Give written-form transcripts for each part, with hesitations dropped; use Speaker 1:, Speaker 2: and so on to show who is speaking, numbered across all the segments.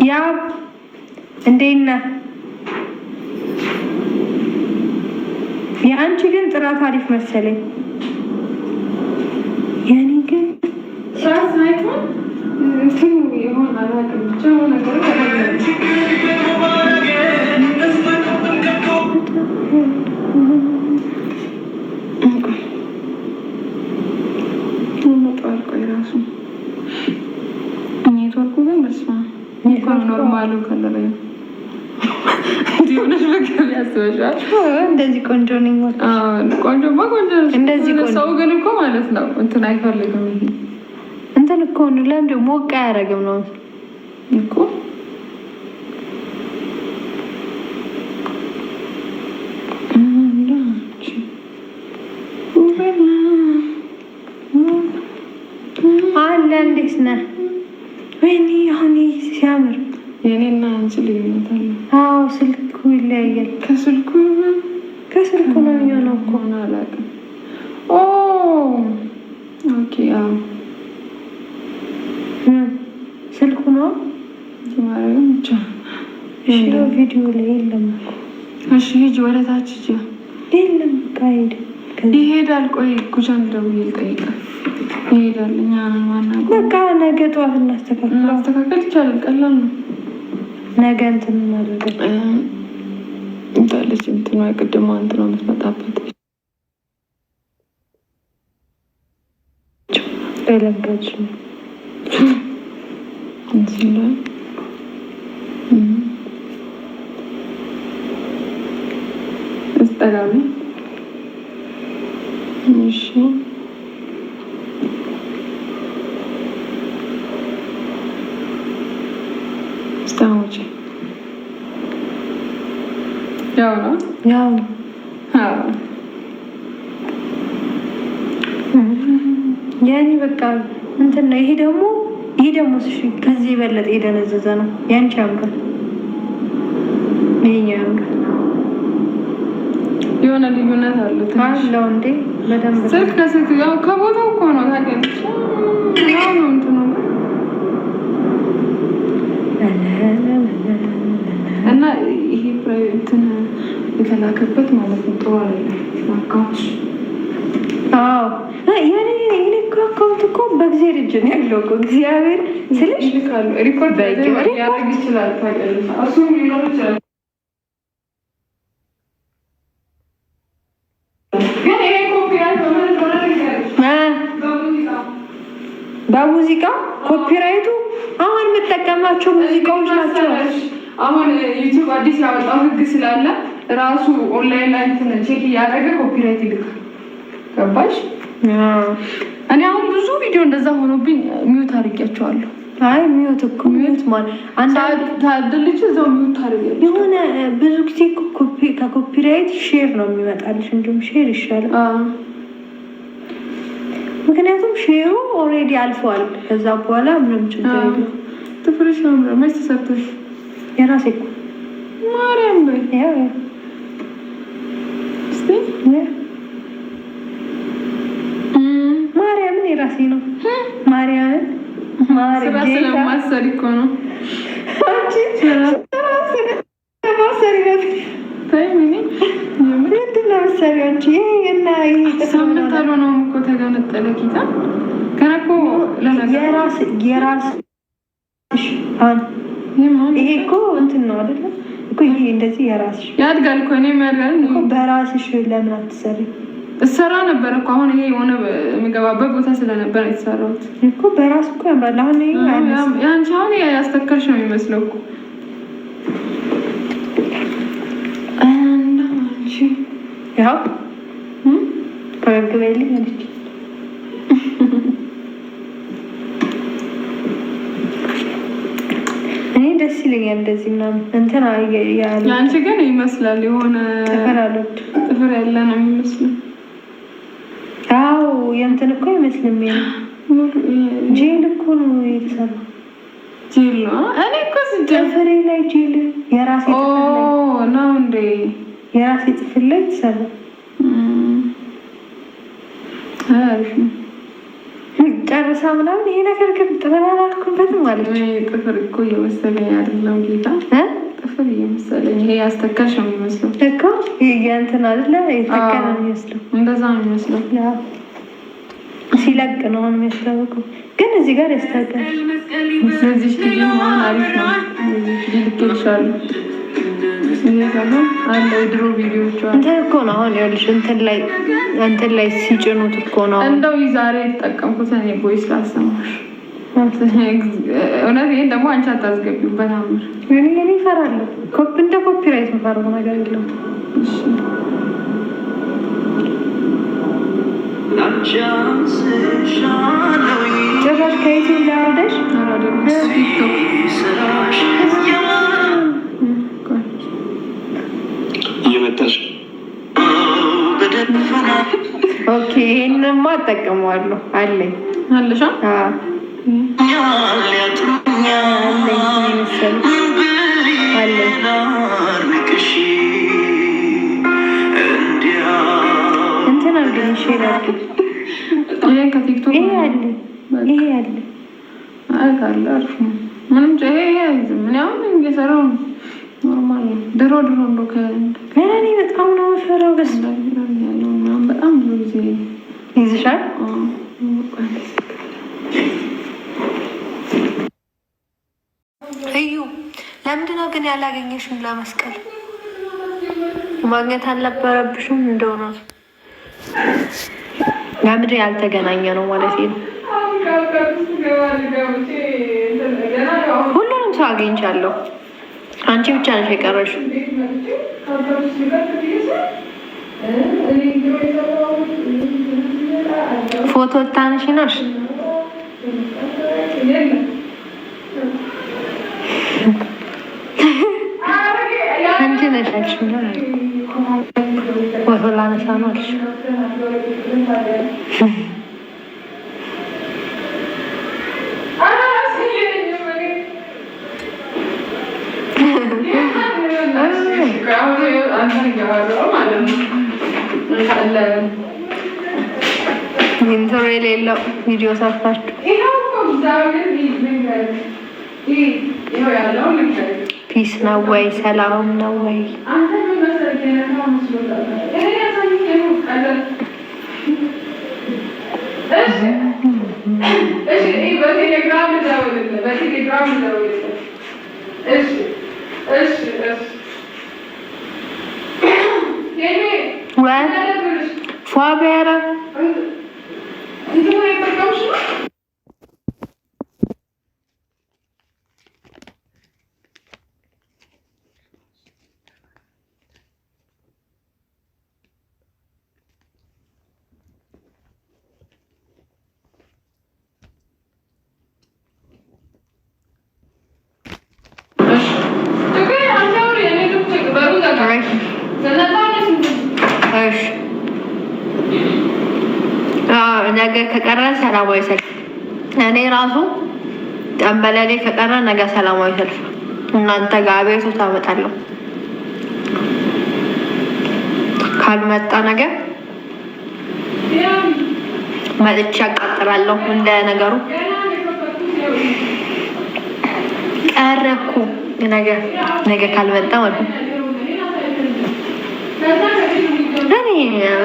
Speaker 1: ያ እንዴት ነህ? የአንቺ ግን ጥራት አሪፍ መሰለኝ። የኔ ግን
Speaker 2: ስራት ሳይሆን እንትን የሆነ አላውቅም ብቻ ነገር ኔትወርኩ ግን በስመ አብ ኖርማሉ ከለለ
Speaker 1: እንደዚህ ቆንጆ ነኝ።
Speaker 2: ቆንጆማ ቆንጆ
Speaker 1: እንደዚህ
Speaker 2: ሰው ግን እኮ ማለት ነው እንትን አይፈልግም። ይሄ
Speaker 1: እንትን እኮ ነው። ለምንድን ሞቅ አያደርግም ነው
Speaker 2: እኮ
Speaker 1: አለ። እንዴት ነህ? ወይኔ አሁን ሲያምር
Speaker 2: የኔና አንቺ ልዩነት አለ።
Speaker 1: አዎ ስልኩ ይለያያል።
Speaker 2: ከስልኩ
Speaker 1: ነው የሚሆነው እኮ
Speaker 2: አላውቅም። ኦኬ አዎ
Speaker 1: ስልኩ ነው
Speaker 2: ማረም ብቻ
Speaker 1: ቪዲዮ ላይ የለም እኮ።
Speaker 2: እሺ ሂጂ ወደ ታች ሂጂ።
Speaker 1: የለም ቃይድ
Speaker 2: ይሄዳል። ቆይ ጉጃን ደውዬ ልጠይቃት። ይሄዳል። እኛ ማና
Speaker 1: በቃ ነገ ጠዋት
Speaker 2: እናስተካክል ይቻላል። ቀላል ነው።
Speaker 1: ነገ እንትን ማድረግ
Speaker 2: እንታለች እንትን ቅድማ እንትን ነው የምትመጣበት
Speaker 1: ለለጋች
Speaker 2: እንስላ እስጠጋሚ እሺ ስታውጪ ያው ነው
Speaker 1: ያኔ በቃ እንትን ነው። ይሄ ደግሞ እሺ ከዚህ የበለጠ የደነዘዘ ነው። ያንቺ ያምራል። ይሄኛው ያምራል።
Speaker 2: የሆነ ልዩነት አለው
Speaker 1: እንዴ? በደንብ
Speaker 2: ስልክ ከስልክ ያው ከቦታው እኮ ነው ታውቂያለሽ። ያው ነው እንትኑ እና ይሄ እንትን የተላከበት ማለት ነው። ጥሩ አይደለም አካውንት።
Speaker 1: አዎ ያኔ አካውንት እኮ በእግዚአብሔር እጅ ነው ያለው እኮ። እግዚአብሔር ስልሽ
Speaker 2: ይልካሉ። ሪኮርድ ያደርግ ይችላል ታውቂያለሽ። እሱም ሊኖር ይችላል።
Speaker 1: በሙዚቃ ኮፒራይቱ አሁን የምጠቀማቸው ሙዚቃዎች ናቸው።
Speaker 2: አሁን ዩቲዩብ አዲስ ያወጣው ህግ ስላለ ራሱ ኦንላይን ላይ እንትን ቼክ እያደረገ ኮፒራይት ይልካል። ገባሽ? እኔ አሁን ብዙ ቪዲዮ እንደዛ ሆኖብኝ ሚዩት አድርጌያቸዋለሁ።
Speaker 1: አይ ሚዩት እኮ ሚዩት ማለት አንዳንድ
Speaker 2: ታድልች እዛው ሚዩት አድርጌያለሁ።
Speaker 1: የሆነ ብዙ ጊዜ ከኮፒራይት ሼር ነው የሚመጣልሽ። እንዲሁም ሼር ይሻላል። ምክንያቱም ሼሩ ኦልሬዲ አልፏል። ከዛ በኋላ ምንም ችግር የለም።
Speaker 2: ጥፍርሽ ነው መች ተሰርተሽ?
Speaker 1: የራሴ እኮ
Speaker 2: ማርያም በይ
Speaker 1: ያው
Speaker 2: እስቲ
Speaker 1: ማርያምን የራሴ ነው። ማርያምን
Speaker 2: ስራ ስለማሰሪ እኮ ነው።
Speaker 1: አንቺ ስለማሰሪ ነው።
Speaker 2: ታይ
Speaker 1: ምንድን ነው መሰሪ አንቺ? እና ይሄ
Speaker 2: ሳምንት አልሆነውም እኮ ተገነጠለ ጌታ። ገና እኮ
Speaker 1: የራስ ይሄ እኮ እንትን ነው አይደለ እኮ። ይሄ እንደዚህ የራስሽ
Speaker 2: ያድጋል እኮ። እኔም ያድጋል እኮ።
Speaker 1: በራስሽ ለምን አትሰሪ?
Speaker 2: እሰራ ነበር እኮ። አሁን ይሄ የሆነ የሚገባበት ቦታ ስለነበር የተሰራሁት
Speaker 1: እኮ። በራስ እኮ ያምራል። አሁን ይሄ
Speaker 2: ያንቺ አሁን ያስተከርሽ ነው የሚመስለው እኮ።
Speaker 1: ያው ፈገግበልኝ አለች። እኔ ደስ ይለኛል እንደዚህ ምናምን እንትን ያለ።
Speaker 2: አንቺ ግን ይመስላል የሆነ ጥፍር ያለ ነው የሚመስለው።
Speaker 1: አዎ የእንትን እኮ አይመስልም። ጄል እኮ ነው የተሰራው።
Speaker 2: ጄል ነው። እኔ እኮ
Speaker 1: ጥፍሬ ላይ ጄል የራሴ ጥፍር
Speaker 2: ነው እንዴ?
Speaker 1: የራሴ ጥፍር ላይ ተሰራ።
Speaker 2: አሪፍ ነው።
Speaker 1: ጨርሳ ምናምን ይሄ ነገር ግን ጥፍር አላልኩበትም ማለት ነው።
Speaker 2: ጥፍር እኮ እየመሰለኝ አይደለም ጌታ ጥፍር እየመሰለኝ ይሄ ያስተካሽ ነው የሚመስለው
Speaker 1: እኮ የእንትን አይደለ የተከለ ነው የሚመስለው።
Speaker 2: እንደዛ ነው የሚመስለው።
Speaker 1: ሲለቅ ነው አሁን የሚመስለው ግን እዚህ ጋር ያስተካል።
Speaker 2: ስለዚህ ፊልም አሁን አሪፍ ነው። ልክልሻለሁ አለ የድሮ ቪዲዮዎች
Speaker 1: እንትን እኮ ነው አሁን ይኸውልሽ እንትን ላይ ሲጭኑት እኮ ነው።
Speaker 2: እንደው ዛሬ የተጠቀምኩት እኔ ቦይስ ላሰማሽ። እውነት ይሄን ደግሞ አንቺ አታስገቢው በታምር።
Speaker 1: እኔ እፈራለሁ። እንደ ኮፒራይት የምፈራው ነገር የለም። ጭራሽ ከዩቲዩብ ላይ አውርደሽ ኦኬ። ይሄንማ እጠቀመዋለሁ አለኝ
Speaker 2: አለሽ
Speaker 1: እንትን አድርገኝ ሼር አድርገኝ።
Speaker 2: ይሄ ከቲክቶክ
Speaker 1: ይሄ አለ
Speaker 2: አለ አሪፍ ነው። ምንም ይሄ አይዝም። ምን ያው እየሰራው ነው ኖርማል ነው። ድሮ ነው
Speaker 1: ከእኔ በጣም ነው የምፈራው።
Speaker 2: በጣም ብዙ ጊዜ
Speaker 1: ይዝሻል። እዩ ለምንድን ነው ግን ያላገኘሽም? ለመስቀል ማግኘት አልነበረብሽም? እንደሆነ ለምንድን ያልተገናኘ ነው ማለት ነው። ሁሉንም ሰው አግኝቻለሁ። አንቺ ብቻ ነሽ የቀረሽው። ፎቶ ታንሺ ነሽ አንቺ ነሽ አልሽኝ። ፎቶ ላነሳ ነው አልሽ። ኢንትሮ የሌለው ቪዲዮ ሰርታችሁ ፒስ ነው ወይ ሰላም ነው ወይ? ፏቢያራ ነገ ከቀረ ሰላማዊ ሰልፍ እኔ ራሱ ጠንበለሌ ከቀረ ነገ ሰላማዊ ሰልፍ እናንተ ጋር ቤቱ ታመጣለሁ። ካልመጣ ነገ መጥቼ አቃጥላለሁ። እንደ ነገሩ ቀረኩ ነገ ካልመጣ ማለት ነው።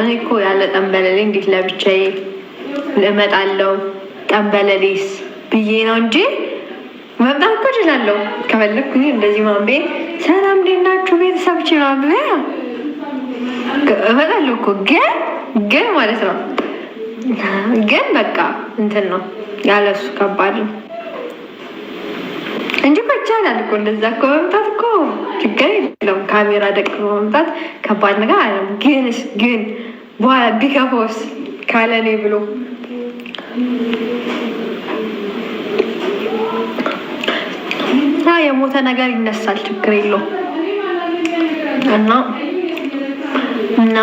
Speaker 1: እኔ እኮ ያለ ጠንበለሌ እንዴት ለብቻዬ እመጣለሁ? ጠንበለሌስ ብዬ ነው እንጂ መምጣት እኮ እችላለሁ ከፈለኩኝ። እንደዚህ ማንቤ ሰላም እንዴት ናችሁ ቤተሰብ ይችላል እመጣለሁ እኮ ግን ማለት ነው። ግን በቃ እንትን ነው ያለሱ ከባድ ነው እንጂ እኮ ይቻላል እኮ እንደዛ እኮ መምጣት እኮ ችግር የለውም። ካሜራ ደቅኖ መምጣት ከባድ ነገር አይደለም። ግን በኋላ ቢከፋውስ ካለኔ ብሎ የሞተ ነገር ይነሳል፣ ችግር የለውም። እና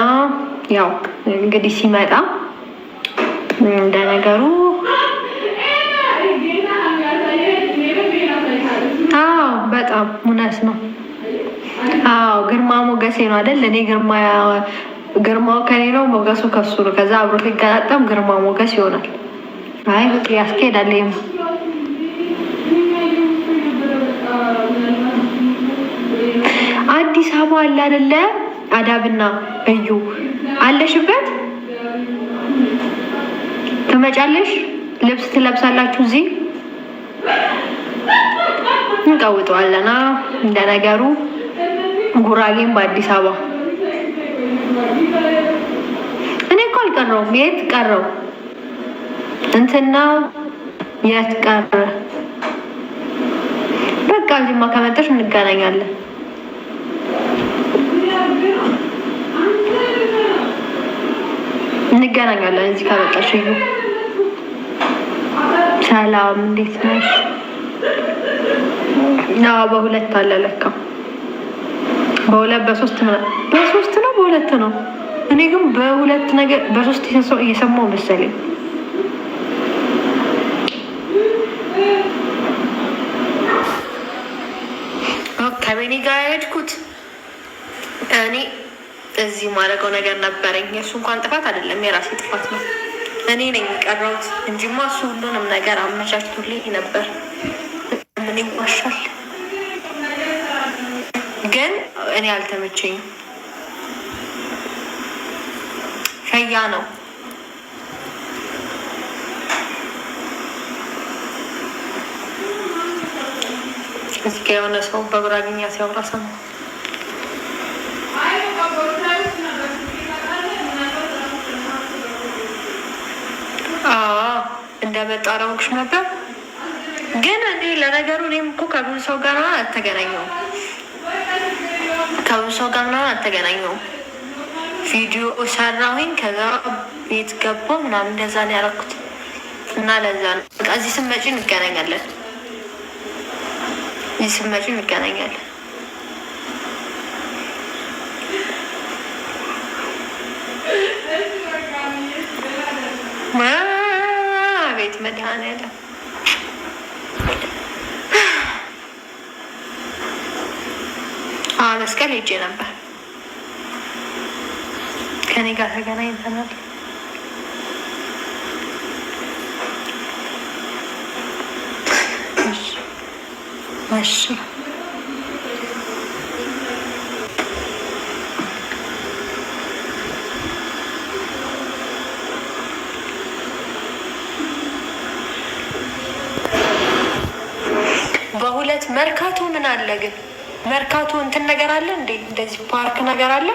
Speaker 1: ያው እንግዲህ ሲመጣ እንደ ነገሩ በጣም እውነት ነው። ግርማ ሞገሴ ነው አይደል? እኔ ግርማው ከኔ ነው፣ ሞገሱ ከሱ ነው። ከዛ አብሮ ሲገጣጠም ግርማ ሞገስ ይሆናል። አይ ያስኬዳል። አዲስ አበባ አለ አይደለ? አዳብና እዩ አለሽበት። ትመጫለሽ፣ ልብስ ትለብሳላችሁ። እዚህ እንቀውጠዋለና እንደ ነገሩ ጉራጌም በአዲስ አበባ እኔ እኮ አልቀረውም። የት ቀረው እንትና የት ቀረ? በቃ እዚህማ ከመጣሽ እንገናኛለን። እዚህ ከመጣሽ። እዩ ሰላም፣ እንዴት ነሽ? አዎ በሁለት አለ ለካ። በሁለት በሶስት ነው በሁለት ነው። እኔ ግን በሁለት ነገር በሶስት እየሰማሁ መሰለኝ። ከቤኒ ጋር ያሄድኩት እኔ እዚህ ማድረገው ነገር ነበረኝ። የእሱ እንኳን ጥፋት አይደለም፣ የራሴ ጥፋት ነው። እኔ ነኝ የቀረሁት እንጂማ እሱ ሁሉንም ነገር አመቻችቶልኝ ነበር። ምን ይዋሻል? ግን እኔ አልተመቸኝም። ፈያ ነው እዚህ ጋ የሆነ ሰው በጉራጌኛ ሲያወራ ሰማሁ። እንደመጣ አላወቅሽ ነበር። ግን እኔ ለነገሩ እኔም እኮ ከብዙ ሰው ጋር አልተገናኘሁም። ቪዲዮ ሰራሁኝ፣ ከዛ ቤት ገባሁ ምናምን እንደዛ ነው ያደረኩት። እና ለዛ ነው በቃ እዚህ ስትመጪ እንገናኛለን። ቤት መድኃኒዓለም መስቀል ሄጄ ነበር። ከኔ ጋር ተገናኝተናል። እሺ በሁለት መርካቶ ምን አለ ግን? መርካቶ እንትን ነገር አለ እንዴ? እንደዚህ ፓርክ ነገር አለ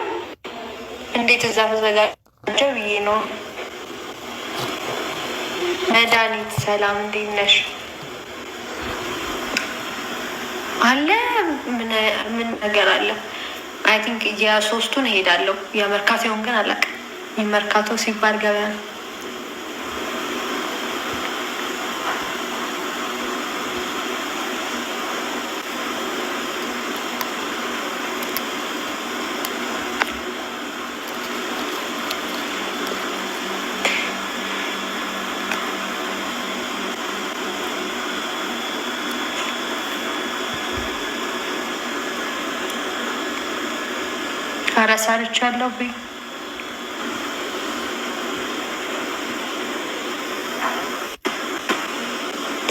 Speaker 1: እንዴት? እዛ ተዘጋጀ ብዬ ነው። መድኃኒት ሰላም፣ እንዴት ነሽ? አለ ምን ነገር አለ? አይ ቲንክ የሶስቱን እሄዳለሁ። የመርካቶውን ግን አላውቅም። የመርካቶ ሲባል ገበያ ነው። ኧረ ሰርቻለሁ ብኝ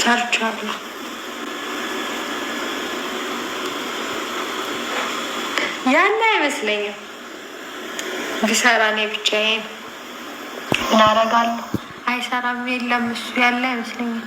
Speaker 1: ሰርቻለሁ። ያን አይመስለኝም ቢሰራ እኔ ብቻዬን እናደርጋለሁ። አይሰራም። የለም እሱ ያለ አይመስለኝም።